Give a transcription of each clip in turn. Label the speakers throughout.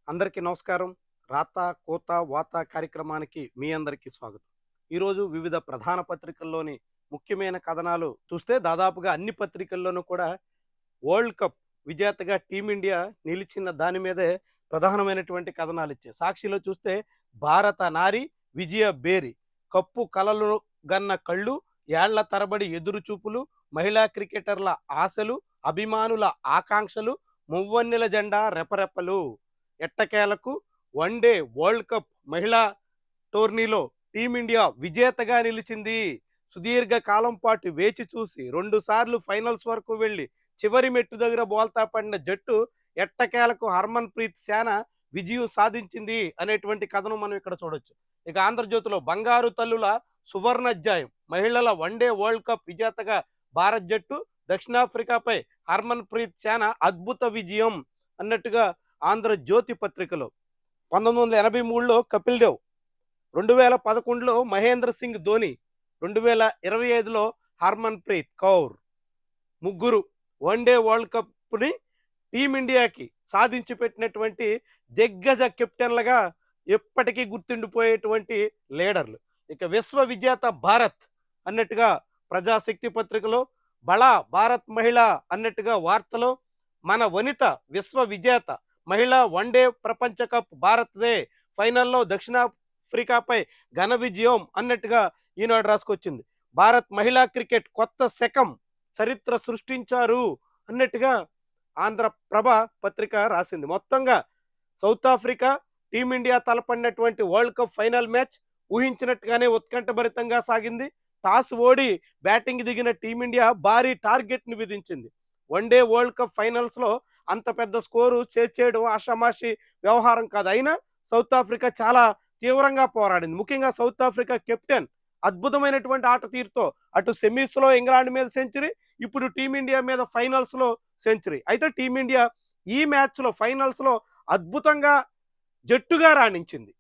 Speaker 1: అందరికీ నమస్కారం. రాత, కోత, వాత కార్యక్రమానికి మీ అందరికీ స్వాగతం. ఈరోజు వివిధ ప్రధాన పత్రికల్లోని ముఖ్యమైన కథనాలు చూస్తే దాదాపుగా అన్ని పత్రికల్లోనూ కూడా వరల్డ్ కప్ విజేతగా టీమిండియా నిలిచిన దాని మీదే ప్రధానమైనటువంటి కథనాలిచ్చాయి. సాక్షిలో చూస్తే భారత నారి విజయ బేరి, కప్పు కలలు గన్న కళ్ళు, ఏళ్ల తరబడి ఎదురుచూపులు, మహిళా క్రికెటర్ల ఆశలు, అభిమానుల ఆకాంక్షలు, మువ్వన్నెల జెండా రెపరెపలు. ఎట్టకేలకు వన్డే వరల్డ్ కప్ మహిళా టోర్నీలో టీమిండియా విజేతగా నిలిచింది. సుదీర్ఘ కాలం పాటు వేచి చూసి 2 సార్లు ఫైనల్స్ వరకు వెళ్లి చివరి మెట్టు దగ్గర బోల్తా పడిన జట్టు ఎట్టకేలకు హర్మన్ ప్రీత్ సేన విజయం సాధించింది అనేటువంటి కథను మనం ఇక్కడ చూడొచ్చు. ఇక ఆంధ్రజ్యోతిలో బంగారు తల్లుల సువర్ణాధ్యాయం, మహిళల వన్డే వరల్డ్ కప్ విజేతగా భారత్ జట్టు, దక్షిణాఫ్రికాపై హర్మన్ ప్రీత్ సేన అద్భుత విజయం అన్నట్టుగా ఆంధ్రజ్యోతి పత్రికలో. 1983లో కపిల్ దేవ్, 2011లో మహేంద్ర సింగ్ ధోని, 2025లో హర్మన్ ప్రీత్ కౌర్ ముగ్గురు వన్డే వరల్డ్ కప్ని టీమిండియాకి సాధించి పెట్టినటువంటి దిగ్గజ కెప్టెన్లుగా ఎప్పటికీ గుర్తుండిపోయేటువంటి లీడర్లు. ఇక విశ్వ విజేత భారత్ అన్నట్టుగా ప్రజాశక్తి పత్రికలో, బళా భారత్ మహిళ అన్నట్టుగా వార్తలో, మన వనిత విశ్వ విజేత, మహిళా వన్డే ప్రపంచ కప్ భారత్దే, ఫైనల్లో దక్షిణాఫ్రికాపై ఘన విజయం అన్నట్టుగా ఈనాడు రాసుకొచ్చింది. భారత్ మహిళా క్రికెట్ కొత్త శకం చరిత్ర సృష్టించారు అన్నట్టుగా ఆంధ్రప్రభ పత్రిక రాసింది. మొత్తంగా సౌత్ ఆఫ్రికా టీమిండియా తలపడినటువంటి వరల్డ్ కప్ ఫైనల్ మ్యాచ్ ఊహించినట్టుగానే ఉత్కంఠభరితంగా సాగింది. టాస్ ఓడి బ్యాటింగ్ దిగిన టీమిండియా భారీ టార్గెట్ ని విధించింది. వన్డే వరల్డ్ కప్ ఫైనల్స్ లో అంత పెద్ద స్కోరు చేర్చేయడం ఆషామాషి వ్యవహారం కాదు. అయినా సౌత్ ఆఫ్రికా చాలా తీవ్రంగా పోరాడింది. ముఖ్యంగా సౌత్ ఆఫ్రికా కెప్టెన్ అద్భుతమైనటువంటి ఆట తీరుతో అటు సెమీస్ లో ఇంగ్లాండ్ మీద సెంచరీ, ఇప్పుడు టీమిండియా మీద ఫైనల్స్ లో సెంచరీ. అయితే టీమిండియా ఈ మ్యాచ్ లో ఫైనల్స్ లో అద్భుతంగా జట్టుగా రాణించింది.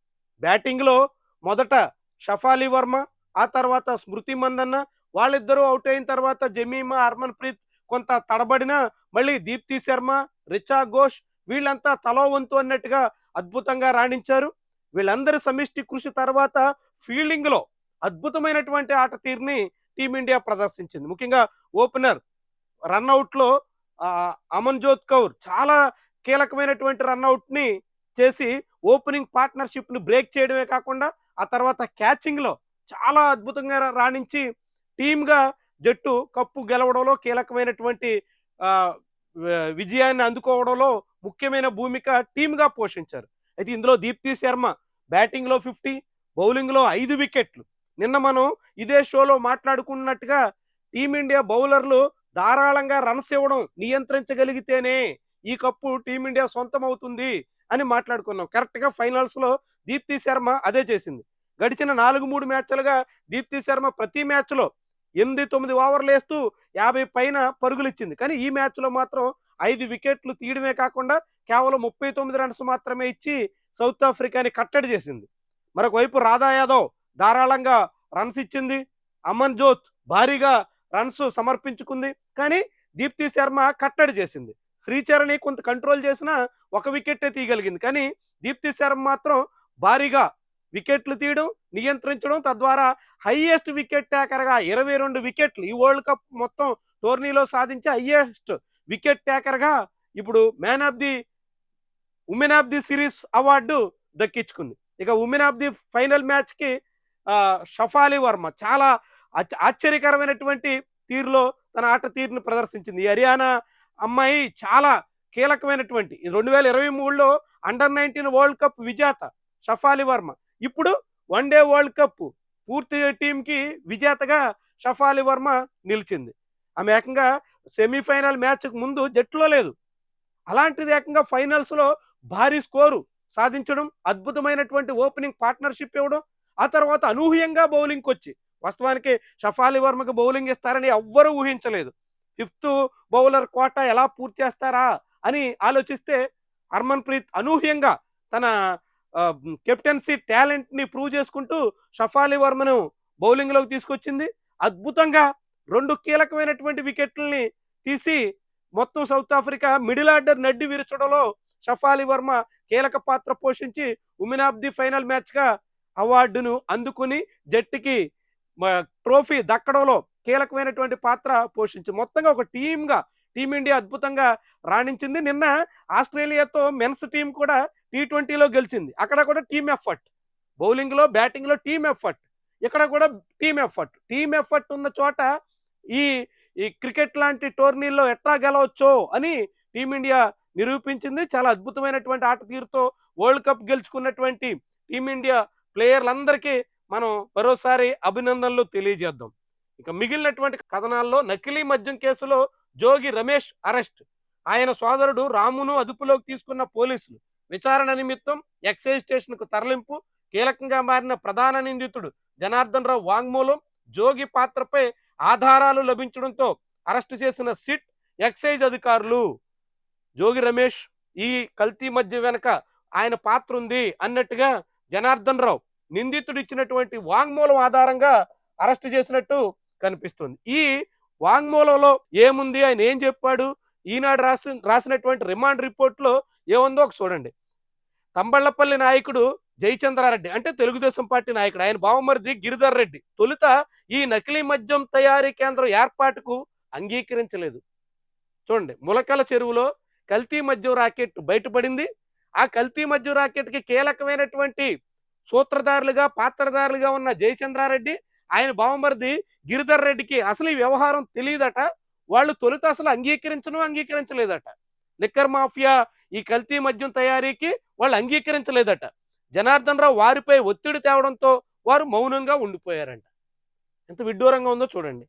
Speaker 1: బ్యాటింగ్ లో మొదట షఫాలి వర్మ, ఆ తర్వాత స్మృతి మందన్న, వాళ్ళిద్దరూ అవుట్ అయిన తర్వాత జమీమా, హర్మన్ ప్రీత్ కొంత తడబడిన, మళ్ళీ దీప్తి శర్మ, రిచా ఘోష్ వీళ్ళంతా తలో వంతు అన్నట్టుగా అద్భుతంగా రాణించారు. వీళ్ళందరి సమిష్టి కృషి తర్వాత ఫీల్డింగ్ లో అద్భుతమైనటువంటి ఆట తీరుని టీమిండియా ప్రదర్శించింది. ముఖ్యంగా ఓపెనర్ రన్అట్ లో అమన్జోత్ కౌర్ చాలా కీలకమైనటువంటి రన్అట్ ని చేసి ఓపెనింగ్ పార్ట్నర్షిప్ ని బ్రేక్ చేయడమే కాకుండా ఆ తర్వాత క్యాచింగ్ లో చాలా అద్భుతంగా రాణించి టీమ్ గా జట్టు కప్పు గెలవడంలో కీలకమైనటువంటి ఆ, విజయాన్ని అందుకోవడంలో ముఖ్యమైన భూమిక టీమ్ గా పోషించారు. అయితే ఇందులో దీప్తి శర్మ బ్యాటింగ్ లో 50, బౌలింగ్ లో 5 వికెట్లు. నిన్న మనం ఇదే షోలో మాట్లాడుకున్నట్టుగా టీమిండియా బౌలర్లు ధారాళంగా రన్స్ ఇవ్వడం నియంత్రించగలిగితేనే ఈ కప్పు టీమిండియా సొంతం అవుతుంది అని మాట్లాడుకున్నాం. కరెక్ట్ గా ఫైనల్స్ లో దీప్తి శర్మ అదే చేసింది. గడిచిన 4-3 మ్యాచ్లుగా దీప్తి శర్మ ప్రతి మ్యాచ్ లో 8-9 ఓవర్లు వేస్తూ 50 పైన పరుగులు ఇచ్చింది. కానీ ఈ మ్యాచ్ లో మాత్రం 5 వికెట్లు తీయడమే కాకుండా కేవలం 39 రన్స్ మాత్రమే ఇచ్చి సౌత్ ఆఫ్రికాని కట్టడి చేసింది. మరొక వైపు రాధా యాదవ్ ధారాళంగా రన్స్ ఇచ్చింది. అమన్ జోత్ భారీగా రన్స్ సమర్పించుకుంది. కానీ దీప్తి శర్మ కట్టడి చేసింది. శ్రీచరణి కొంత కంట్రోల్ చేసిన 1 వికెట్టే తీయగలిగింది. కానీ దీప్తి శర్మ మాత్రం భారీగా వికెట్లు తీయడం, నియంత్రించడం, తద్వారా హైయెస్ట్ వికెట్ టేకర్గా 22 వికెట్లు ఈ వరల్డ్ కప్ మొత్తం టోర్నీలో సాధించే హైయెస్ట్ వికెట్ టేకర్గా ఇప్పుడు man of the women of the series award దక్కించుకుంది. ఇక women of the final match కి షఫాలి వర్మ చాలా ఆశ్చర్యకరమైనటువంటి తీరులో తన ఆట తీరును ప్రదర్శించింది. ఈ హర్యానా అమ్మాయి చాలా కీలకమైనటువంటి 2023లో అండర్ 19 వరల్డ్ కప్ విజేత షఫాలి వర్మ. ఇప్పుడు వన్డే వరల్డ్ కప్ పూర్తి టీంకి విజేతగా షఫాలి వర్మ నిలిచింది. ఆమె ఏకంగా సెమీఫైనల్ మ్యాచ్ ముందు జట్టులో లేదు. అలాంటిది ఏకంగా ఫైనల్స్ లో భారీ స్కోరు సాధించడం, అద్భుతమైనటువంటి ఓపెనింగ్ పార్ట్నర్షిప్ ఇవ్వడం, ఆ తర్వాత అనూహ్యంగా బౌలింగ్ వచ్చి, వాస్తవానికి షఫాలి వర్మకి బౌలింగ్ ఇస్తారని ఎవ్వరూ ఊహించలేదు. 5th బౌలర్ కోటా ఎలా పూర్తి చేస్తారా అని ఆలోచిస్తే హర్మన్ ప్రీత్ అనూహ్యంగా తన కెప్టెన్సీ టాలెంట్ ని ప్రూవ్ చేసుకుంటూ షఫాలి వర్మను బౌలింగ్ లోకి తీసుకొచ్చింది. అద్భుతంగా 2 కీలకమైనటువంటి వికెట్లని తీసి మొత్తం సౌత్ ఆఫ్రికా మిడిల్ ఆర్డర్ నడ్డి విరచడంలో షఫాలి వర్మ కీలక పాత్ర పోషించి ఉమెన్ ఆఫ్ ది ఫైనల్ మ్యాచ్గా అవార్డును అందుకుని జట్టుకి ట్రోఫీ దక్కడంలో కీలకమైనటువంటి పాత్ర పోషించింది. మొత్తంగా ఒక టీమ్గా టీమిండియా అద్భుతంగా రాణించింది. నిన్న ఆస్ట్రేలియాతో మెన్స్ టీం కూడా T20లో గెలిచింది. అక్కడ కూడా టీమ్ ఎఫర్ట్, బౌలింగ్లో బ్యాటింగ్లో టీమ్ ఎఫర్ట్, ఇక్కడ కూడా టీమ్ ఎఫర్ట్ ఉన్న చోట ఈ ఈ క్రికెట్ లాంటి టోర్నీల్లో ఎట్లా గెలవచ్చో అని టీమిండియా నిరూపించింది. చాలా అద్భుతమైనటువంటి ఆట తీరుతో వరల్డ్ కప్ గెలుచుకున్నటువంటి టీమిండియా ప్లేయర్లందరికీ మనం మరోసారి అభినందనలు తెలియజేద్దాం. ఇక మిగిలినటువంటి కథనాల్లో నకిలీ మద్యం కేసులో జోగి రమేష్ అరెస్ట్. ఆయన సోదరుడు రామును అదుపులోకి తీసుకున్న పోలీసులు విచారణ నిమిత్తం ఎక్సైజ్ స్టేషన్కు తరలింపు. కీలకంగా మారిన ప్రధాన నిందితుడు జనార్దన్ రావు వాంగ్మూలం, జోగి పాత్రపై ఆధారాలు లభించడంతో అరెస్టు చేసిన సిట్ ఎక్సైజ్ అధికారులు. జోగి రమేష్ ఈ కల్తీ మధ్య వెనక ఆయన పాత్ర ఉంది అన్నట్టుగా జనార్దన్ రావు నిందితుడు ఇచ్చినటువంటి వాంగ్మూలం ఆధారంగా అరెస్టు చేసినట్టు కనిపిస్తుంది. ఈ వాంగ్మూలంలో ఏముంది, ఆయన ఏం చెప్పాడు, ఈనాడు రాసినటువంటి రిమాండ్ రిపోర్ట్లో ఏముందో ఒక చూడండి. తంబళ్లపల్లి నాయకుడు జయచంద్రారెడ్డి అంటే తెలుగుదేశం పార్టీ నాయకుడు, ఆయన బావమరిది గిరిధర్ రెడ్డి తొలుత ఈ నకిలీ మద్యం తయారీ కేంద్రం ఏర్పాటుకు అంగీకరించలేదు. చూడండి, ములకల చెరువులో కల్తీ మద్యం రాకెట్ బయటపడింది. ఆ కల్తీ మద్యం రాకెట్కి కీలకమైనటువంటి సూత్రధారులుగా పాత్రధారులుగా ఉన్న జయచంద్రారెడ్డి, ఆయన బావమరిది గిరిధర్ రెడ్డికి అసలు ఈ వ్యవహారం తెలియదట. వాళ్ళు తొలుత అసలు అంగీకరించలేదట. లిక్కర్ మాఫియా ఈ కల్తీ మద్యం తయారీకి వాళ్ళు అంగీకరించలేదట. జనార్దన్ రావు వారిపై ఒత్తిడి తేవడంతో వారు మౌనంగా ఉండిపోయారంట. ఎంత విడ్డూరంగా ఉందో చూడండి.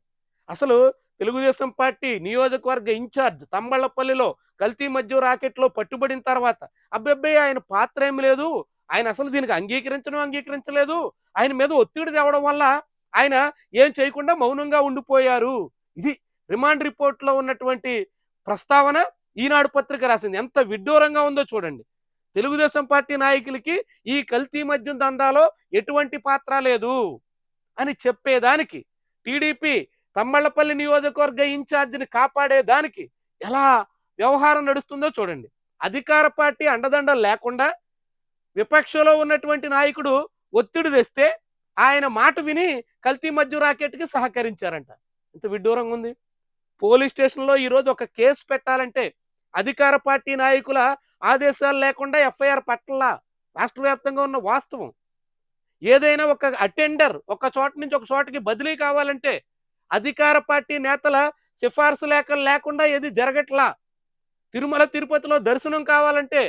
Speaker 1: అసలు తెలుగుదేశం పార్టీ నియోజకవర్గ ఇన్ఛార్జ్ తంబళ్లపల్లిలో కల్తీ మద్యం రాకెట్లో పట్టుబడిన తర్వాత అబ్బెబ్బే ఆయన పాత్ర ఏమి లేదు, ఆయన అసలు దీనికి అంగీకరించలేదు, ఆయన మీద ఒత్తిడి తేవడం వల్ల ఆయన ఏం చేయకుండా మౌనంగా ఉండిపోయారు. ఇది రిమాండ్ రిపోర్ట్లో ఉన్నటువంటి ప్రస్తావన ఈనాడు పత్రిక రాసింది. ఎంత విడ్డూరంగా ఉందో చూడండి. తెలుగుదేశం పార్టీ నాయకులకి ఈ కల్తీ మద్యం దందాలో ఎటువంటి పాత్ర లేదు అని చెప్పేదానికి, టీడీపీ తమ్మళ్లపల్లి నియోజకవర్గ ఇన్ఛార్జిని కాపాడేదానికి ఎలా వ్యవహారం నడుస్తుందో చూడండి. అధికార పార్టీ అండదండలు లేకుండా విపక్షంలో ఉన్నటువంటి నాయకుడు ఒత్తిడి తెస్తే ఆయన మాట విని కల్తీ మద్యం రాకెట్కి సహకరించారంట. ఇంత విడ్డూరంగా ఉంది. పోలీస్ స్టేషన్లో ఈరోజు ఒక కేసు పెట్టాలంటే అధికార పార్టీ నాయకుల ఆదేశాలు లేకుండా ఎఫ్ఐఆర్ పట్టలా. రాష్ట్ర వ్యాప్తంగా ఉన్న వాస్తవం. ఏదైనా ఒక అటెండర్ ఒక చోట నుంచి ఒక చోటకి బదిలీ కావాలంటే అధికార పార్టీ నేతల సిఫార్సు లేకుండా ఏది జరగట్లా. తిరుమల తిరుపతిలో దర్శనం కావాలంటే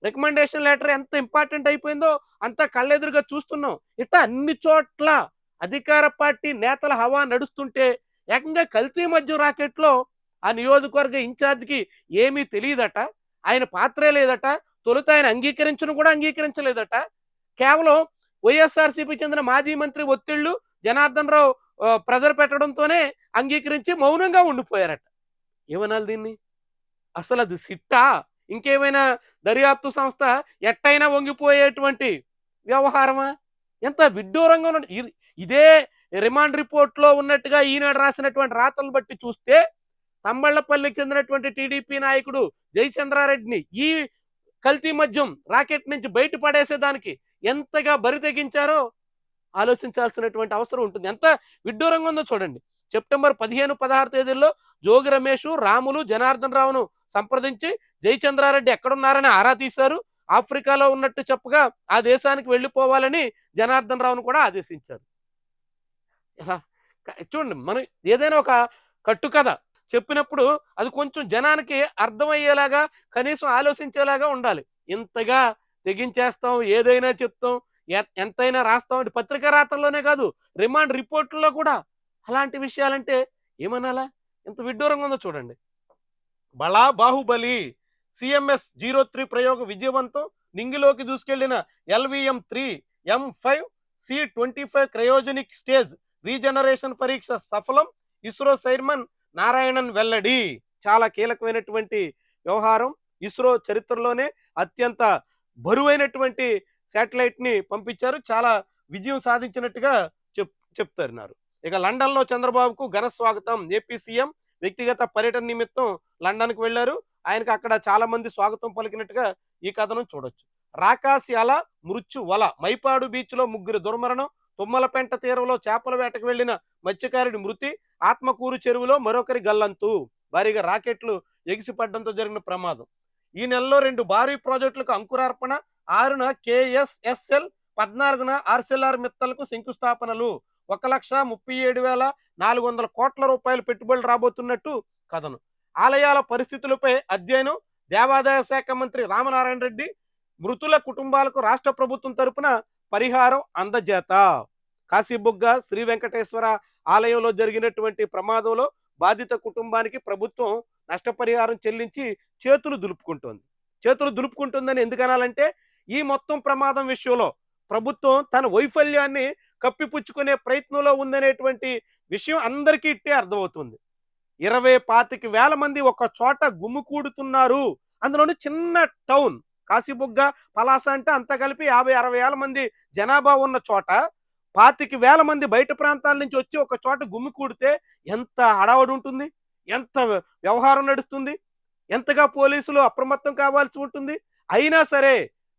Speaker 1: రికమెండేషన్ లెటర్ ఎంత ఇంపార్టెంట్ అయిపోయిందో అంతా కళ్ళెదురుగా చూస్తున్నాం. ఇట్లా అన్ని చోట్ల అధికార పార్టీ నేతల హవా నడుస్తుంటే ఏకంగా కల్తీ మద్యం రాకెట్లో ఆ నియోజకవర్గ ఇన్ఛార్జ్కి ఏమీ తెలియదట, ఆయన పాత్రే లేదట, తొలుత ఆయన అంగీకరించలేదట. కేవలం వైఎస్ఆర్సీపీ చెందిన మాజీ మంత్రి ఒత్తిళ్లు జనార్దన్ రావు ప్రెజర్ పెట్టడంతోనే అంగీకరించి మౌనంగా ఉండిపోయారట. ఏమనాలి దీన్ని? అసలు అది సిట్టా, ఇంకేమైనా దర్యాప్తు సంస్థ ఎట్టయినా వంగిపోయేటువంటి వ్యవహారమా? ఎంత విడ్డూరంగా ఉన్న ఇదే రిమాండ్ రిపోర్ట్లో ఉన్నట్టుగా ఈనాడు రాసినటువంటి రాతలను బట్టి చూస్తే తంబళ్లపల్లికి చెందినటువంటి టీడీపీ నాయకుడు జయచంద్రారెడ్డిని ఈ కల్తీ మద్యం రాకెట్ నుంచి బయటపడేసేదానికి ఎంతగా బరి తెగించారో ఆలోచించాల్సినటువంటి అవసరం ఉంటుంది. ఎంత విడ్డూరంగా ఉందో చూడండి. సెప్టెంబర్ 15, 16 తేదీల్లో జోగి రమేష్, రాములు, జనార్దన్ రావును సంప్రదించి జయచంద్రారెడ్డి ఎక్కడున్నారని ఆరా తీశారు. ఆఫ్రికాలో ఉన్నట్టు చెప్పగా ఆ దేశానికి వెళ్ళిపోవాలని జనార్దన్ రావును కూడా ఆదేశించారు. ఎలా చూడండి, మనం ఏదైనా ఒక కట్టుకథ చెప్పినప్పుడు అది కొంచెం జనానికి అర్థమయ్యేలాగా కనీసం ఆలోచించేలాగా ఉండాలి. ఇంతగా తెగించేస్తాం, ఏదైనా చెప్తాం, ఎంతైనా రాస్తాం అంటే పత్రికా రాతల్లోనే కాదు రిమాండ్ రిపోర్టుల్లో కూడా అలాంటి విషయాలంటే ఏమనాలా? ఎంత విడ్డూరంగా ఉందో చూడండి. బళా బాహుబలి సిఎంఎస్ 03 ప్రయోగం విజయవంతం. నింగిలోకి దూసుకెళ్లిన LVM-3 M5 C-25 cryogenic stage regeneration పరీక్ష సఫలం. ఇస్రో చైర్మన్ నారాయణన్ వెల్లడి. చాలా కీలకమైనటువంటి వ్యవహారం. ఇస్రో చరిత్రలోనే అత్యంత బరువైనటువంటి శాటిలైట్ ని పంపించారు. చాలా విజయం సాధించినట్టుగా చెప్తున్నారు. ఇక లండన్ లో చంద్రబాబుకు ఘన స్వాగతం. ఏపీ సీఎం వ్యక్తిగత పర్యటన నిమిత్తం లండన్ కు వెళ్లారు. ఆయనకు అక్కడ చాలా మంది స్వాగతం పలికినట్టుగా ఈ కథనం చూడొచ్చు. రాకాసి అల, మృత్యు వల, మైపాడు బీచ్‌లో ముగ్గురి దుర్మరణం, తుమ్మలపెంట తీరంలో చేపల వేటకు వెళ్లిన మత్స్యకారుడి మృతి, ఆత్మకూరు చెరువులో మరొకరి గల్లంతు. భారీగా రాకెట్లు ఎగిసిపడడంతో జరిగిన ప్రమాదం. ఈ నెలలో 2 భారీ ప్రాజెక్టులకు అంకురార్పణ, 6న కేఎస్ఎస్ఎల్, 14న ఆర్సెల్ఆర్ మిత్తల్‌కు శంకుస్థాపనలు. 1,37,400 కోట్ల రూపాయల పెట్టుబడులు రాబోతున్నట్టు కథనం. ఆలయాల పరిస్థితులపై అధ్యయనం, దేవాదాయ శాఖ మంత్రి రామనారాయణ రెడ్డి, మృతుల కుటుంబాలకు రాష్ట్ర ప్రభుత్వం తరపున పరిహారం అందజేత. కాశీబుగ్గ శ్రీ వెంకటేశ్వర ఆలయంలో జరిగినటువంటి ప్రమాదంలో బాధిత కుటుంబానికి ప్రభుత్వం నష్టపరిహారం చెల్లించి చేతులు దులుపుకుంటోంది. చేతులు దులుపుకుంటుందని ఎందుకనాలంటే, ఈ మొత్తం ప్రమాదం విషయంలో ప్రభుత్వం తన వైఫల్యాన్ని కప్పిపుచ్చుకునే ప్రయత్నంలో ఉందనేటువంటి విషయం అందరికీ ఇట్టే అర్థమవుతుంది. 20-25 మంది ఒక చోట గుమికూడుతున్నారు. అందులోని చిన్న టౌన్ కాశీబుగ్గ, పలాస అంటే అంతా కలిపి 50-60 మంది జనాభా ఉన్న చోట 25,000 మంది బయట ప్రాంతాల నుంచి వచ్చి ఒక చోట గుమికూడితే ఎంత హడావుడి ఉంటుంది, ఎంత వ్యవహారం నడుస్తుంది, ఎంతగా పోలీసులు అప్రమత్తం కావాల్సి ఉంటుంది. అయినా సరే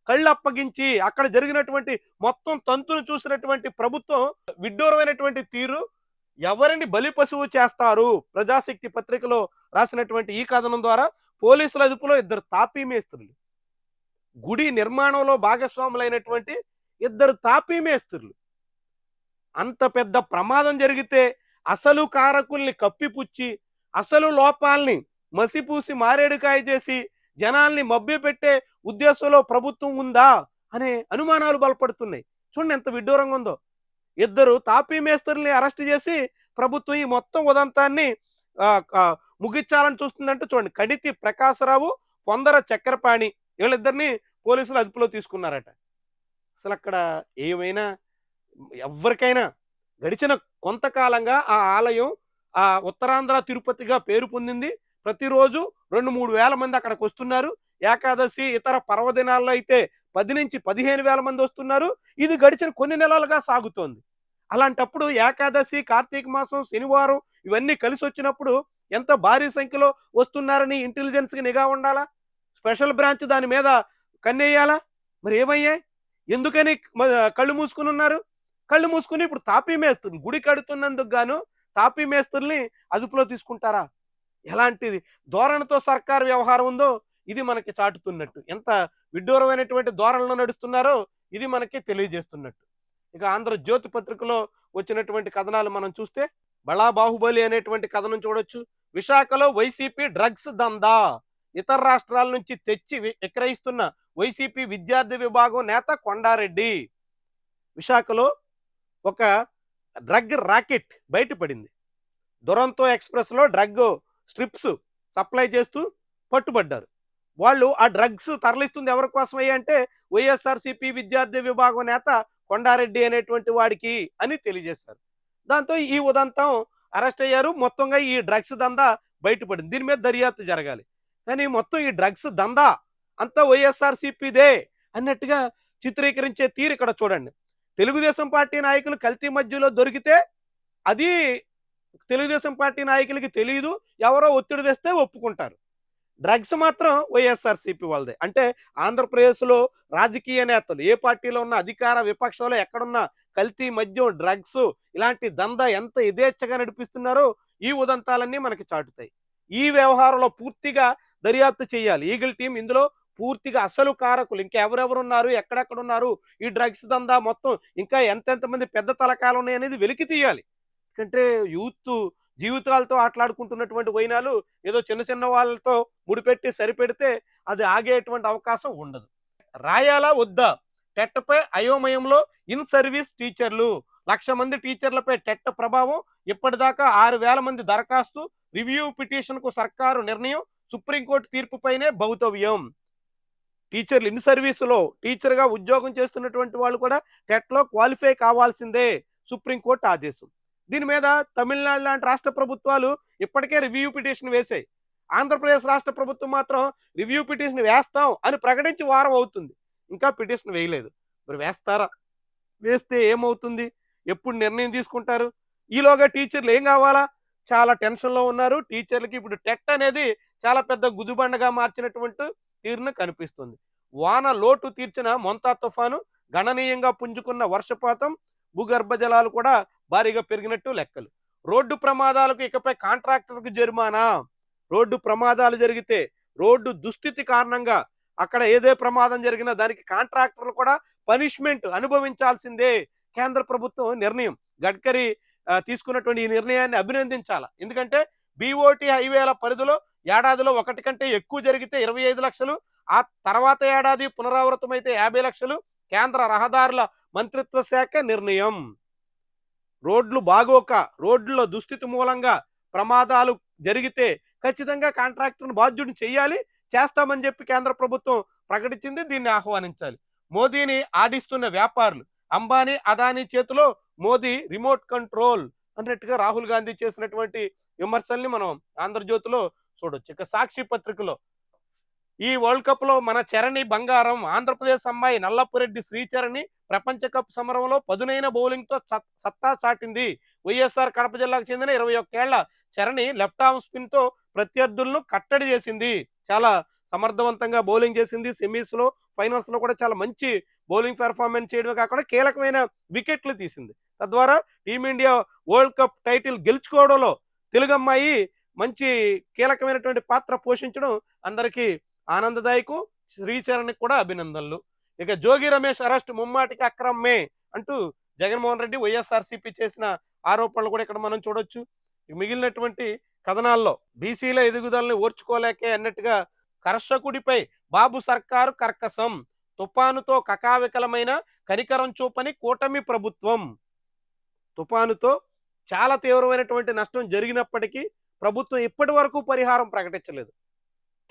Speaker 1: కళ్ళు అప్పగించి అక్కడ జరిగినటువంటి మొత్తం తంతును చూసినటువంటి ప్రభుత్వం విడ్డూరమైనటువంటి తీరు, ఎవరిని బలి పశువు చేస్తారు. ప్రజాశక్తి పత్రికలో రాసినటువంటి ఈ కథనం ద్వారా పోలీసుల అదుపులో 2 తాపీ మేస్త్రులు, గుడి నిర్మాణంలో భాగస్వాములైనటువంటి 2 తాపీ మేస్త్రులు, అంత పెద్ద ప్రమాదం జరిగితే అసలు కారకుల్ని కప్పిపుచ్చి అసలు లోపాల్ని మసిపూసి మారేడుకాయ చేసి జనాల్ని మభ్యపెట్టే ఉద్దేశంలో ప్రభుత్వం ఉందా అనే అనుమానాలు బలపడుతున్నాయి. చూడండి ఎంత విడ్డూరంగా ఉందో. 2 తాపీ మేస్త్రుల్ని అరెస్ట్ చేసి ప్రభుత్వం ఈ మొత్తం ఉదంతాన్ని ముగించాలని చూస్తుందంటే చూడండి. కడితి ప్రకాశరావు, పొందర చక్రపాణి వీళ్ళిద్దరిని పోలీసులు అదుపులో తీసుకున్నారట. అసలు అక్కడ ఏమైనా ఎవరికైనా గడిచిన కొంతకాలంగా ఆ ఆలయం ఉత్తరాంధ్ర తిరుపతిగా పేరు పొందింది. ప్రతిరోజు 2-3 వేల మంది అక్కడికి వస్తున్నారు. ఏకాదశి ఇతర పర్వదినాల్లో అయితే 10-15 వేల మంది వస్తున్నారు. ఇది గడిచిన కొన్ని నెలలుగా సాగుతోంది. అలాంటప్పుడు ఏకాదశి, కార్తీక మాసం, శనివారం ఇవన్నీ కలిసి వచ్చినప్పుడు ఎంత భారీ సంఖ్యలో వస్తున్నారని ఇంటెలిజెన్స్‌కి నిఘా ఉండాలా? స్పెషల్ బ్రాంచ్ దాని మీద కన్నేయాలా? మరి ఏమయ్యాయి? ఎందుకని కళ్ళు మూసుకుని ఉన్నారు? కళ్ళు మూసుకుని ఇప్పుడు తాపీ మేస్త్రులు గుడి కడుతున్నందుకు గాను తాపీ మేస్త్రుల్ని అదుపులో తీసుకుంటారా? ఎలాంటిది ధోరణితో సర్కారు వ్యవహారం ఉందో ఇది మనకి చాటుతున్నట్టు. ఎంత విడ్డూరమైనటువంటి ధోరణిలో నడుస్తున్నారో ఇది మనకి తెలియజేస్తున్నట్టు. ఇక ఆంధ్రజ్యోతి పత్రికలో వచ్చినటువంటి కథనాలు మనం చూస్తే, బళా బాహుబలి అనేటువంటి కథనం చూడొచ్చు. విశాఖలో వైసీపీ డ్రగ్స్ దందా, ఇతర రాష్ట్రాల నుంచి తెచ్చి విక్రయిస్తున్న వైసీపీ విద్యార్థి విభాగం నేత కొండారెడ్డి. విశాఖలో ఒక డ్రగ్ రాకెట్ బయటపడింది. దురంతో ఎక్స్ప్రెస్లో డ్రగ్ స్ట్రిప్స్ సప్లై చేస్తూ పట్టుబడ్డారు. వాళ్ళు ఆ డ్రగ్స్ తరలిస్తుంది ఎవరి కోసమయ్యా అంటే వైఎస్ఆర్సీపీ విద్యార్థి విభాగం నేత కొండారెడ్డి అనేటువంటి వాడికి అని తెలియజేశారు. దాంతో ఈ ఉదంతం అరెస్ట్ అయ్యారు. మొత్తంగా ఈ డ్రగ్స్ దందా బయటపడింది. దీని మీద దర్యాప్తు జరగాలి. కానీ మొత్తం ఈ డ్రగ్స్ దందా అంతా వైఎస్ఆర్సీపీదే అన్నట్టుగా చిత్రీకరించే తీరు ఇక్కడ చూడండి. తెలుగుదేశం పార్టీ నాయకులు కల్తీ మధ్యలో దొరికితే అది తెలుగుదేశం పార్టీ నాయకులకి తెలియదు, ఎవరో ఒత్తిడి తెస్తే ఒప్పుకుంటారు. డ్రగ్స్ మాత్రం వైఎస్ఆర్సీపీ వాళ్ళదే. అంటే ఆంధ్రప్రదేశ్లో రాజకీయ నేతలు ఏ పార్టీలో ఉన్న అధికార విపక్షంలో ఎక్కడున్నా కల్తీ మద్యం, డ్రగ్స్ ఇలాంటి దందా ఎంత యథేచ్ఛగా నడిపిస్తున్నారో ఈ ఉదంతాలన్నీ మనకి చాటుతాయి. ఈ వ్యవహారంలో పూర్తిగా దర్యాప్తు చేయాలి ఈగిల్ టీం. ఇందులో పూర్తిగా అసలు కారకులు ఇంకా ఎవరెవరు ఉన్నారు, ఎక్కడెక్కడ ఉన్నారు, ఈ డ్రగ్స్ దందా మొత్తం ఇంకా ఎంతెంతమంది పెద్ద తలకాలు ఉన్నాయి అనేది వెలికి తీయాలి. ఎందుకంటే యూత్ జీవితాలతో ఆటలాడుకుంటున్నటువంటి వైనాలు ఏదో చిన్న చిన్న వాళ్ళతో ముడిపెట్టి సరిపెడితే అది ఆగేటువంటి అవకాశం ఉండదు. రాయాలా వద్దా? టెట్పై అయోమయంలో ఇన్ సర్వీస్ టీచర్లు. 1,00,000 మంది టీచర్లపై టెట్ ప్రభావం. ఇప్పటిదాకా 6,000 మంది దరఖాస్తు. రివ్యూ పిటిషన్కు సర్కారు నిర్ణయం. సుప్రీంకోర్టు తీర్పుపైనే భవితవ్యం. టీచర్లు ఇన్ సర్వీసులో టీచర్గా ఉద్యోగం చేస్తున్నటువంటి వాళ్ళు కూడా టెట్లో క్వాలిఫై కావాల్సిందే సుప్రీంకోర్టు ఆదేశం. దీని మీద తమిళనాడు లాంటి రాష్ట్ర ప్రభుత్వాలు ఇప్పటికే రివ్యూ పిటిషన్ వేసాయి. ఆంధ్రప్రదేశ్ రాష్ట్ర ప్రభుత్వం మాత్రం రివ్యూ పిటిషన్ వేస్తాం అని ప్రకటించి వారం అవుతుంది, ఇంకా పిటిషన్ వేయలేదు. మరి వేస్తారా? వేస్తే ఏమవుతుంది? ఎప్పుడు నిర్ణయం తీసుకుంటారు? ఈలోగా టీచర్లు ఏం కావాలా? చాలా టెన్షన్లో ఉన్నారు. టీచర్లకి ఇప్పుడు టెట్ అనేది చాలా పెద్ద గుదిబండగా మార్చినటువంటి తీరున కనిపిస్తుంది. వాన లోటు తీర్చిన మొంతా తుఫాను, గణనీయంగా పుంజుకున్న వర్షపాతం, భూగర్భ జలాలు కూడా భారీగా పెరిగినట్టు లెక్కలు. రోడ్డు ప్రమాదాలకు ఇకపై కాంట్రాక్టర్‌కు జరిమానా. రోడ్డు ప్రమాదాలు జరిగితే, రోడ్డు దుస్థితి కారణంగా అక్కడ ఏదే ప్రమాదం జరిగినా దానికి కాంట్రాక్టర్లు కూడా పనిష్మెంట్ అనుభవించాల్సిందే. కేంద్ర ప్రభుత్వం నిర్ణయం. గడ్కరీ తీసుకున్నటువంటి ఈ నిర్ణయాన్ని అభినందించాల. ఎందుకంటే బీఓటీ హైవేల పరిధిలో ఏడాదిలో ఒకటి కంటే ఎక్కువ జరిగితే 25,00,000, ఆ తర్వాత ఏడాది పునరావృతమైతే 50,00,000. కేంద్ర రహదారుల మంత్రిత్వ శాఖ నిర్ణయం. రోడ్లు బాగోక, రోడ్ల దుస్థితి మూలంగా ప్రమాదాలు జరిగితే ఖచ్చితంగా కాంట్రాక్టర్‌ని బాధ్యుడిని చేయాలి. చేస్తామని చెప్పి కేంద్ర ప్రభుత్వం ప్రకటించింది. దీన్ని ఆహ్వానించాలి. మోదీని ఆడిస్తున్న వ్యాపారులు. అంబానీ, అదానీ చేతిలో మోదీ రిమోట్ కంట్రోల్ అన్నట్టుగా రాహుల్ గాంధీ చేసినటువంటి విమర్శల్ని మనం ఆంధ్రజ్యోతిలో చూడొచ్చు. ఇక సాక్షి పత్రికలో ఈ వరల్డ్ కప్ లో మన చరణి బంగారం. ఆంధ్రప్రదేశ్ అమ్మాయి నల్లపురెడ్డి శ్రీచరణి ప్రపంచ కప్ సమరంలో పదునైన బౌలింగ్ తో సత్తా చాటింది. వైఎస్ఆర్ కడప జిల్లాకు చెందిన 21 ఏళ్ల చరణి లెఫ్ట్ ఆర్మ్ స్పిన్ తో ప్రత్యర్థులను కట్టడి చేసింది. చాలా సమర్థవంతంగా బౌలింగ్ చేసింది. సెమీస్ లో, ఫైనల్స్ లో కూడా చాలా మంచి బౌలింగ్ పెర్ఫార్మెన్స్ చేయడమే కాకుండా కీలకమైన వికెట్లు తీసింది. తద్వారా టీమిండియా వరల్డ్ కప్ టైటిల్ గెలుచుకోవడంలో తెలుగమ్మాయి మంచి కీలకమైనటువంటి పాత్ర పోషించడం అందరికీ ఆనందదాయకం. శ్రీచరణ్కి కూడా అభినందనలు. ఇక జోగి రమేష్ అరెస్ట్ ముమ్మాటికి అక్రమమే అంటూ జగన్మోహన్ రెడ్డి, వైఎస్ఆర్సీపీ చేసిన ఆరోపణలు కూడా ఇక్కడ మనం చూడొచ్చు. మిగిలినటువంటి కథనాల్లో బీసీల ఎదుగుదలని ఓర్చుకోలేకే అన్నట్టుగా కర్షకుడిపై బాబు సర్కారు కర్కసం. తుపానుతో కకావికలమైన కనికరం చూపని కూటమి ప్రభుత్వం. తుపానుతో చాలా తీవ్రమైనటువంటి నష్టం జరిగినప్పటికీ ప్రభుత్వం ఇప్పటి వరకు పరిహారం ప్రకటించలేదు.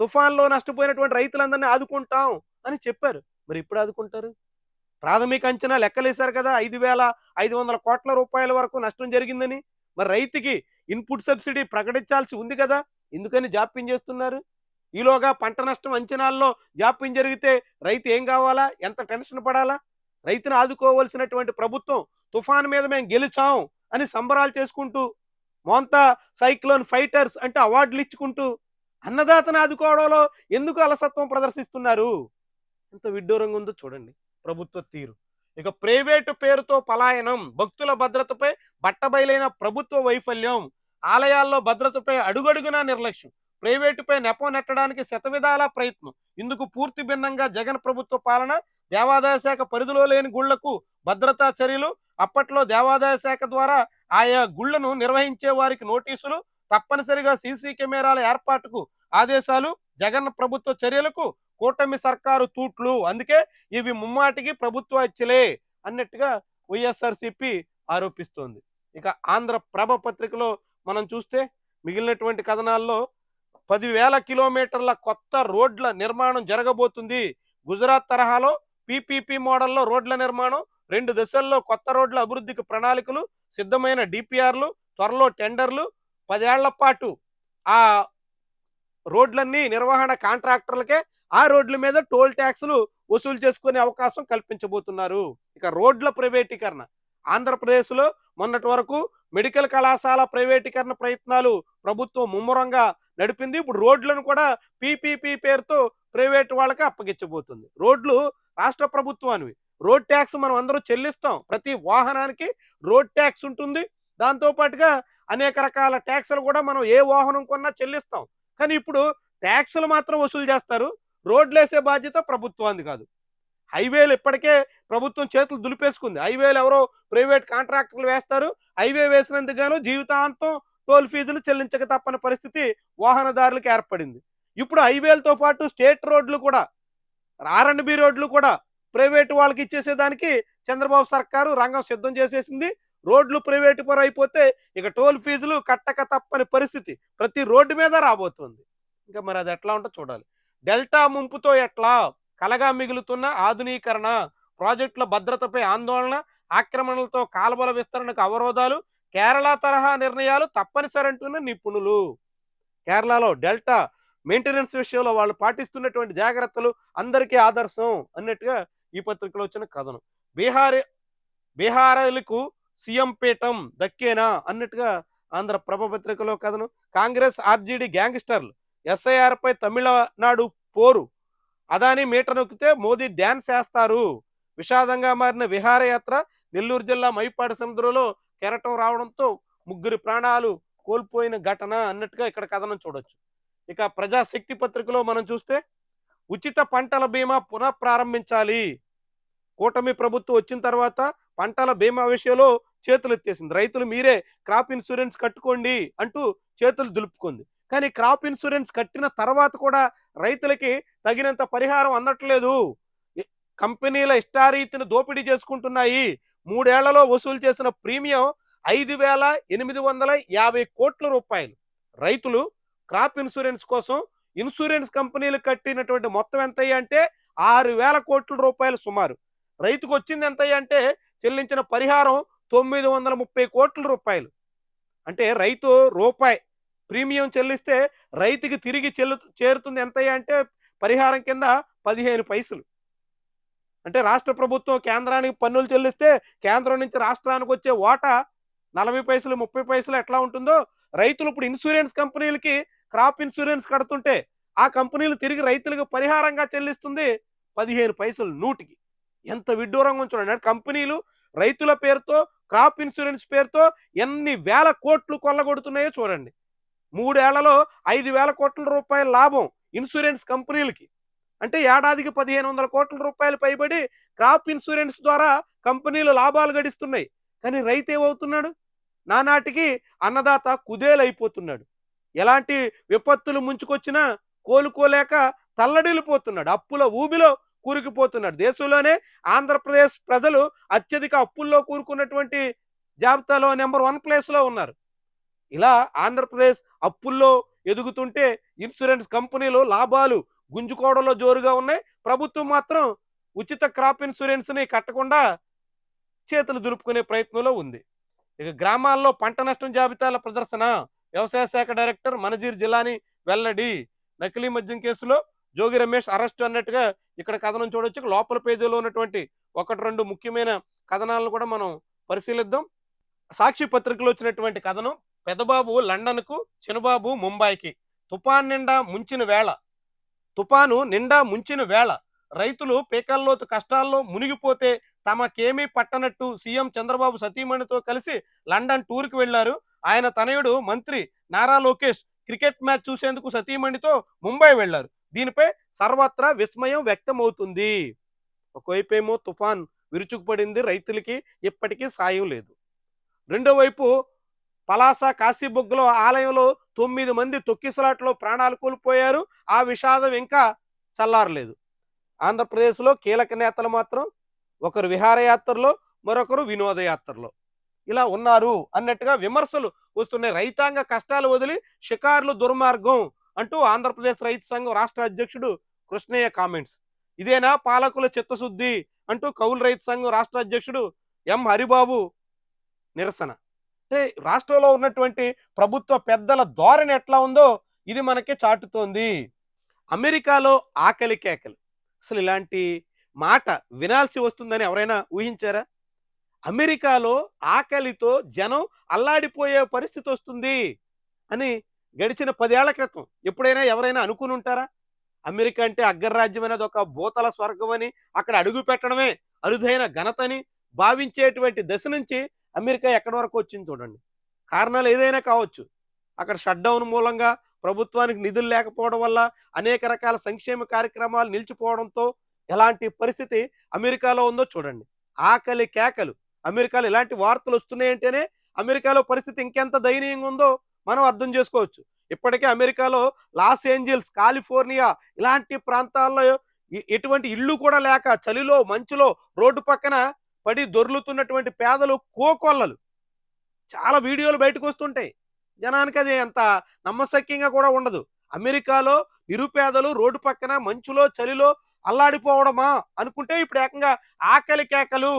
Speaker 1: తుఫాన్లో నష్టపోయినటువంటి రైతులందరినీ ఆదుకుంటాం అని చెప్పారు. మరి ఇప్పుడు ఆదుకుంటారు? ప్రాథమిక అంచనా లెక్కలేశారు కదా, 5,500 కోట్ల రూపాయల వరకు నష్టం జరిగిందని. మరి రైతుకి ఇన్పుట్ సబ్సిడీ ప్రకటించాల్సి ఉంది కదా, ఎందుకని జాప్యం చేస్తున్నారు? ఈలోగా పంట నష్టం అంచనాల్లో జాప్యం జరిగితే రైతు ఏం కావాలా, ఎంత టెన్షన్ పడాలా? రైతును ఆదుకోవాల్సినటువంటి ప్రభుత్వం తుఫాన్ మీద మేము గెలిచాం అని సంబరాలు చేసుకుంటూ, మోంతా సైక్లోన్ ఫైటర్స్ అంటే అవార్డులు ఇచ్చుకుంటూ అన్నదాతను ఆదుకోవడంలో ఎందుకు అలసత్వం ప్రదర్శిస్తున్నారు? ఎంత విడ్డూరంగా ఉందో చూడండి ప్రభుత్వ తీరు. ఇక ప్రైవేటు పేరుతో పలాయనం. భక్తుల భద్రతపై బట్టబయలైన ప్రభుత్వ వైఫల్యం. ఆలయాల్లో భద్రతపై అడుగడుగునా నిర్లక్ష్యం. ప్రైవేటుపై నెపం నెట్టడానికి శతవిధాల ప్రయత్నం. ఇందుకు పూర్తి భిన్నంగా జగన్ ప్రభుత్వ పాలన. దేవాదాయ శాఖ పరిధిలో లేని గుళ్లకు భద్రతా చర్యలు. అప్పట్లో దేవాదాయ శాఖ ద్వారా ఆయా గుళ్లను నిర్వహించే వారికి నోటీసులు. తప్పనిసరిగా సీసీ కెమెరాల ఏర్పాటుకు ఆదేశాలు. జగన్ ప్రభుత్వ చర్యలకు కూటమి సర్కారు తూట్లు. అందుకే ఇవి ముమ్మాటికి ప్రభుత్వ హత్యలే అన్నట్టుగా వైఎస్ఆర్సీపీ ఆరోపిస్తోంది. ఇక ఆంధ్ర ప్రభ పత్రికలో మనం చూస్తే మిగిలినటువంటి కథనాల్లో 10,000 కిలోమీటర్ల కొత్త రోడ్ల నిర్మాణం జరగబోతుంది. గుజరాత్ తరహాలో పీపీపీ మోడల్లో రోడ్ల నిర్మాణం. 2 దశల్లో కొత్త రోడ్ల అభివృద్ధికి ప్రణాళికలు. సిద్ధమైన డిపిఆర్లు. త్వరలో టెండర్లు. 10 ఏళ్ల పాటు ఆ రోడ్లన్నీ నిర్వహణ కాంట్రాక్టర్లకే. ఆ రోడ్ల మీద టోల్ ట్యాక్సులు వసూలు చేసుకునే అవకాశం కల్పించబోతున్నారు. ఇక రోడ్ల ప్రైవేటీకరణ. ఆంధ్రప్రదేశ్లో మొన్నటి వరకు మెడికల్ కళాశాల ప్రైవేటీకరణ ప్రయత్నాలు ప్రభుత్వం ముమ్మరంగా నడిపింది. ఇప్పుడు రోడ్లను కూడా పీపీపీ పేరుతో ప్రైవేట్ వాళ్ళకి అప్పగించబోతుంది. రోడ్లు రాష్ట్ర ప్రభుత్వానివి. రోడ్ ట్యాక్స్ మనం అందరూ చెల్లిస్తాం. ప్రతి వాహనానికి రోడ్ ట్యాక్స్ ఉంటుంది. దాంతో పాటుగా అనేక రకాల ట్యాక్సులు కూడా మనం ఏ వాహనం కొన్నా చెల్లిస్తాం. కానీ ఇప్పుడు ట్యాక్సులు మాత్రం వసూలు చేస్తారు. రోడ్లు వేసే బాధ్యత ప్రభుత్వానికి కాదు. హైవేలు ఇప్పటికే ప్రభుత్వం చేతులు దులిపేసుకుంది. హైవేలు ఎవరో ప్రైవేట్ కాంట్రాక్టర్లు వేస్తారు. హైవే వేసినందుకు గాను జీవితాంతం టోల్ ఫీజులు చెల్లించక తప్పని పరిస్థితి వాహనదారులకు ఏర్పడింది. ఇప్పుడు హైవేలతో పాటు స్టేట్ రోడ్లు కూడా, ఆర్ఎండ్బి రోడ్లు కూడా ప్రైవేటు వాళ్ళకి ఇచ్చేసేదానికి చంద్రబాబు సర్కారు రంగం సిద్ధం చేసేసింది. రోడ్లు ప్రైవేటు పరం అయిపోతే ఇక టోల్ ఫీజులు కట్టక తప్పని పరిస్థితి ప్రతి రోడ్డు మీద రాబోతుంది. ఇంకా మరి అది ఎట్లా ఉంటుందో చూడాలి. డెల్టా ముంపుతో ఎట్లా? కలగా మిగులుతున్న ఆధునీకరణ. ప్రాజెక్టుల భద్రతపై ఆందోళన. ఆక్రమణలతో కాలువల విస్తరణకు అవరోధాలు. కేరళ తరహా నిర్ణయాలు తప్పనిసరి అంటున్న నిపుణులు. కేరళలో డెల్టా మెయింటెనెన్స్ విషయంలో వాళ్ళు పాటిస్తున్నటువంటి జాగ్రత్తలు అందరికీ ఆదర్శం అన్నట్టుగా ఈ పత్రికలో వచ్చిన కథనం. బీహారీలకు సీఎం పీఠం దక్కేనా అన్నట్టుగా ఆంధ్ర ప్రభ పత్రికలో కథనం. కాంగ్రెస్ ఆర్జేడీ గ్యాంగ్స్టర్లు ఎస్ఐఆర్ పై తమిళనాడు పోరు, అదాని మీట నొక్కితే మోదీ డ్యాన్స్ వేస్తారు, విషాదంగా మారిన విహారయాత్ర, నెల్లూరు జిల్లా మైపాడు సముద్రంలో కెరటం రావడంతో ముగ్గురి ప్రాణాలు కోల్పోయిన ఘటన అన్నట్టుగా ఇక్కడ కథనం చూడొచ్చు. ఇక ప్రజాశక్తి పత్రికలో మనం చూస్తే ఉచిత పంటల బీమా పునః ప్రారంభించాలి, కూటమి ప్రభుత్వం వచ్చిన తర్వాత పంటల బీమా విషయంలో చేతులు ఎత్తేసింది, రైతులు మీరే క్రాప్ ఇన్సూరెన్స్ కట్టుకోండి అంటూ చేతులు దులుపుకుంది. కానీ క్రాప్ ఇన్సూరెన్స్ కట్టిన తర్వాత కూడా రైతులకి తగినంత పరిహారం అందట్లేదు. కంపెనీల ఇష్టారీతిని దోపిడీ చేసుకుంటున్నాయి. 3 ఏళ్లలో వసూలు చేసిన ప్రీమియం 5,850 కోట్ల రూపాయలు. రైతులు క్రాప్ ఇన్సూరెన్స్ కోసం ఇన్సూరెన్స్ కంపెనీలు కట్టినటువంటి మొత్తం ఎంతయ్య అంటే 6,000 కోట్ల రూపాయలు సుమారు. రైతుకు వచ్చింది ఎంతయ్య అంటే చెల్లించిన పరిహారం 930 కోట్ల రూపాయలు. అంటే రైతు రూపాయి ప్రీమియం చెల్లిస్తే రైతుకి తిరిగి చేరుతుంది ఎంతయ్య అంటే పరిహారం కింద 15 పైసలు. అంటే రాష్ట్ర ప్రభుత్వం కేంద్రానికి పన్నులు చెల్లిస్తే కేంద్రం నుంచి రాష్ట్రానికి వచ్చే వాటా 40 పైసలు 30 పైసలు ఎట్లా ఉంటుందో, రైతులు ఇప్పుడు ఇన్సూరెన్స్ కంపెనీలకి క్రాప్ ఇన్సూరెన్స్ కడుతుంటే ఆ కంపెనీలు తిరిగి రైతులకు పరిహారంగా చెల్లిస్తుంది 15 పైసలు నూటికి. ఎంత విడ్డూరంగా చూడండి. కంపెనీలు రైతుల పేరుతో క్రాప్ ఇన్సూరెన్స్ పేరుతో ఎన్ని వేల కోట్లు కొల్లగొడుతున్నాయో చూడండి. 3 ఏళ్లలో 5,000 కోట్ల రూపాయల లాభం ఇన్సూరెన్స్ కంపెనీలకి. అంటే ఏడాదికి 1,500 కోట్ల రూపాయలు పైబడి క్రాప్ ఇన్సూరెన్స్ ద్వారా కంపెనీలు లాభాలు గడిస్తున్నాయి. కానీ రైతు ఏమవుతున్నాడు? నానాటికి అన్నదాత కుదేలైపోతున్నాడు. ఎలాంటి విపత్తులు ముంచుకొచ్చినా కోలుకోలేక తల్లడిల్లిపోతున్నాడు, అప్పుల ఊబిలో కూరుకుపోతున్నాడు. దేశంలోనే ఆంధ్రప్రదేశ్ ప్రజలు అత్యధిక అప్పుల్లో కూరుకున్నటువంటి జాబితాలో నెంబర్ 1 ప్లేస్లో ఉన్నారు. ఇలా ఆంధ్రప్రదేశ్ అప్పుల్లో ఎదుగుతుంటే ఇన్సూరెన్స్ కంపెనీలు లాభాలు గుంజుకోవడంలో జోరుగా ఉన్నాయి. ప్రభుత్వం మాత్రం ఉచిత క్రాప్ ఇన్సూరెన్స్ ని కట్టకుండా చేతులు దులుపుకునే ప్రయత్నంలో ఉంది. ఇక గ్రామాల్లో పంట నష్టం జాబితాల ప్రదర్శన, వ్యవసాయ శాఖ డైరెక్టర్ మనజీర్ జిలానీ వెల్లడి, నకిలీ మద్యం కేసులో జోగి రమేష్ అరెస్ట్ అన్నట్టుగా ఇక్కడ కథనం చూడొచ్చు. లోపల పేజీలో ఉన్నటువంటి 1-2 ముఖ్యమైన కథనాలను కూడా మనం పరిశీలిద్దాం. సాక్షి పత్రికలో వచ్చినటువంటి కథనం, పెదబాబు లండన్కు, చిన్నబాబు ముంబైకి, తుఫాను నిండా ముంచిన వేళ రైతులు పీకల్లోతు కష్టాల్లో మునిగిపోతే తమకేమీ పట్టనట్టు సీఎం చంద్రబాబు సతీమణితో కలిసి లండన్ టూర్కి వెళ్లారు. ఆయన తనయుడు మంత్రి నారా లోకేష్ క్రికెట్ మ్యాచ్ చూసేందుకు సతీమణితో ముంబై వెళ్లారు. దీనిపై సర్వత్రా విస్మయం వ్యక్తమవుతుంది. ఒకవైపేమో తుఫాన్ విరుచుకుపడింది, రైతులకి ఇప్పటికీ సాయం లేదు. రెండో వైపు పలాస కాశీబుగ్గలో ఆలయంలో 9 మంది తొక్కిసలాట్లో ప్రాణాలు కోల్పోయారు. ఆ విషాదం ఇంకా చల్లారలేదు. ఆంధ్రప్రదేశ్లో కీలక నేతలు మాత్రం ఒకరు విహారయాత్రలో, మరొకరు వినోదయాత్రలో ఇలా ఉన్నారు అన్నట్టుగా విమర్శలు వస్తున్నాయి. రైతాంగ కష్టాలు వదిలి షికారులు దుర్మార్గం అంటూ ఆంధ్రప్రదేశ్ రైతు సంఘం రాష్ట్ర అధ్యక్షుడు కృష్ణయ్య కామెంట్స్. ఇదేనా పాలకుల చిత్తశుద్ధి అంటూ కౌలు రైతు సంఘం రాష్ట్ర అధ్యక్షుడు ఎం హరిబాబు నిరసన. అంటే రాష్ట్రంలో ఉన్నటువంటి ప్రభుత్వ పెద్దల ధోరణి ఎట్లా ఉందో ఇది మనకి చాటుతోంది. అమెరికాలో ఆకలి కేకలు, అసలు ఇలాంటి మాట వినాల్సి వస్తుందని ఎవరైనా ఊహించారా? అమెరికాలో ఆకలితో జనం అల్లాడిపోయే పరిస్థితి వస్తుంది అని గడిచిన 10 ఏళ్ల క్రితం ఎప్పుడైనా ఎవరైనా అనుకుని ఉంటారా? అమెరికా అంటే అగ్రరాజ్యం అనేది ఒక భూతల స్వర్గం అని, అక్కడ అడుగు పెట్టడమే అరుదైన ఘనతని భావించేటువంటి దశ నుంచి అమెరికా ఎక్కడి వరకు వచ్చింది చూడండి. కారణాలు ఏదైనా కావచ్చు. అక్కడ షట్ డౌన్ మూలంగా ప్రభుత్వానికి నిధులు లేకపోవడం వల్ల అనేక రకాల సంక్షేమ కార్యక్రమాలు నిలిచిపోవడంతో ఎలాంటి పరిస్థితి అమెరికాలో ఉందో చూడండి. ఆకలి కేకలు. అమెరికాలో ఇలాంటి వార్తలు వస్తున్నాయంటేనే అమెరికాలో పరిస్థితి ఇంకెంత దయనీయంగా ఉందో మనం అర్థం చేసుకోవచ్చు. ఇప్పటికే అమెరికాలో లాస్ ఏంజల్స్, కాలిఫోర్నియా ఇలాంటి ప్రాంతాల్లో ఎటువంటి ఇల్లు కూడా లేక చలిలో మంచులో రోడ్డు పక్కన పడి దొర్లుతున్నటువంటి పేదలు కోకొల్లలు చాలా వీడియోలు బయటకు వస్తుంటాయి. జనానికి అది అంత నమ్మశక్యంగా కూడా ఉండదు. అమెరికాలో నిరుపేదలు రోడ్డు పక్కన మంచులో చలిలో అల్లాడిపోవడమా అనుకుంటే ఇప్పుడు ఏకంగా ఆకలి కేకలు.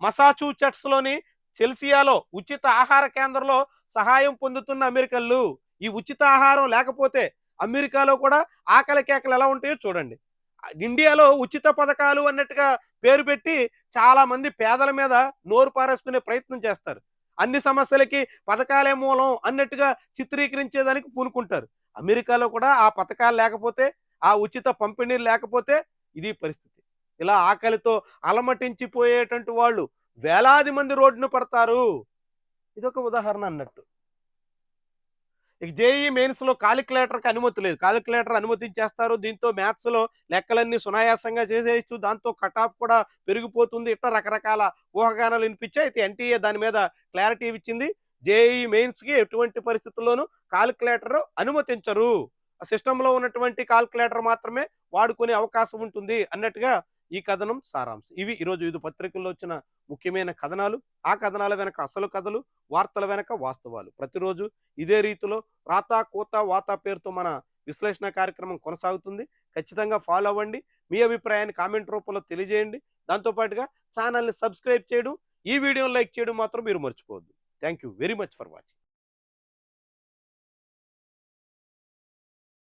Speaker 1: మసాచ్యూసెట్స్ లోని చెల్సియాలో ఉచిత ఆహార కేంద్రంలో సహాయం పొందుతున్న అమెరికన్లు. ఈ ఉచిత ఆహారం లేకపోతే అమెరికాలో కూడా ఆకలి కేకలు ఎలా ఉంటాయో చూడండి. ఇండియాలో ఉచిత పథకాలు అన్నట్టుగా పేరు పెట్టి చాలా మంది పేదల మీద నోరు పారేసుకునే ప్రయత్నం చేస్తారు. అన్ని సమస్యలకి పథకాలే మూలం అన్నట్టుగా చిత్రీకరించేదానికి పూనుకుంటారు. అమెరికాలో కూడా ఆ పథకాలు లేకపోతే, ఆ ఉచిత పంపిణీలు లేకపోతే ఇది పరిస్థితి. ఇలా ఆకలితో అలమటించిపోయేటువంటి వాళ్ళు వేలాది మంది రోడ్డున పడతారు. ఇదొక ఉదాహరణ అన్నట్టు. ఇక జేఈఈ మెయిన్స్‌లో కాలిక్యులేటర్‌కి అనుమతి లేదు. కాలిక్యులేటర్ అనుమతించేస్తారు. దీంతో మ్యాథ్స్‌లో లెక్కలన్నీ సునాయాసంగా చేసేయొచ్చు. దాంతో కట్ ఆఫ్ కూడా పెరిగిపోతుంది. ఇట్లా రకరకాల ఊహాగానాలు వినిపించాయి. అయితే ఎన్‌టీఏ దాని మీద క్లారిటీ ఇచ్చింది. జేఈఈ మెయిన్స్‌కి ఎటువంటి పరిస్థితుల్లోనూ కాలిక్యులేటర్ అనుమతించరు. ఆ సిస్టమ్‌లో ఉన్నటువంటి కాలిక్యులేటర్ మాత్రమే వాడుకునే అవకాశం ఉంటుంది అన్నట్టుగా ఈ కథనం సారాంశం. ఇవి ఈరోజు వివిధ పత్రికల్లో వచ్చిన ముఖ్యమైన కథనాలు. ఆ కథనాల వెనక అసలు కథలు, వార్తల వెనక వాస్తవాలు. ప్రతిరోజు ఇదే రీతిలో రాత, కూత, వాత పేరుతో మన విశ్లేషణ కార్యక్రమం కొనసాగుతుంది. ఖచ్చితంగా ఫాలో అవ్వండి. మీ అభిప్రాయాన్ని కామెంట్ రూపంలో తెలియజేయండి. దాంతో పాటుగా ఛానల్‌ని సబ్స్క్రైబ్ చేయడం, ఈ వీడియోని లైక్ చేయడం మాత్రం మీరు మర్చిపోవద్దు. Thank you very much for watching.